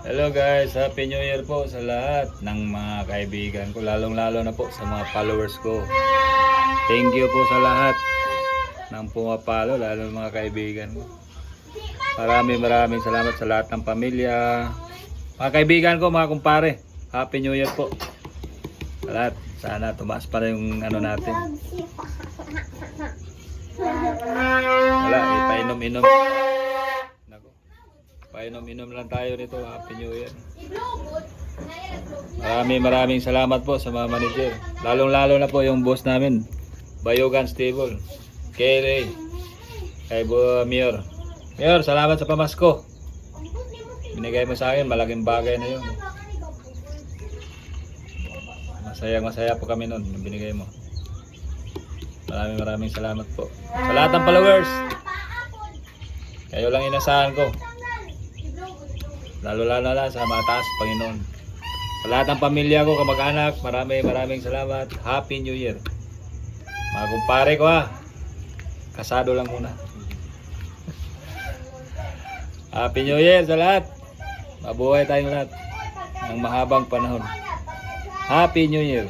Hello guys, Happy New Year po sa lahat ng mga kaibigan ko, lalong-lalo na po sa mga followers ko. Thank you po sa lahat ng pumapalo, lalo mga kaibigan ko. Maraming salamat sa lahat ng pamilya. Mga kaibigan ko, mga kumpare, Happy New Year po sa lahat. Sana tumaas pa rin yung ano natin. Wala, ipainom-inom. Painom-inom lang tayo nito. Happy New Year. Maraming salamat po sa mga manager. Lalong-lalo na po yung boss namin, Bayogan Stable, KLA, kay Mayor. Mayor, salamat sa pamasko. Binigay mo sa akin, malaking bagay na yun. Masaya po kami nun, yung binigay mo. Maraming salamat po. Sa lahat ng followers, kayo lang inasahan ko. Lalo-lalo na sa mataas, Panginoon. Sa lahat ng pamilya ko, kamag-anak, maraming salamat. Happy New Year. Mga kumpare ko kasado lang muna. Happy New Year sa lahat. Mabuhay tayong lahat ng mahabang panahon. Happy New Year.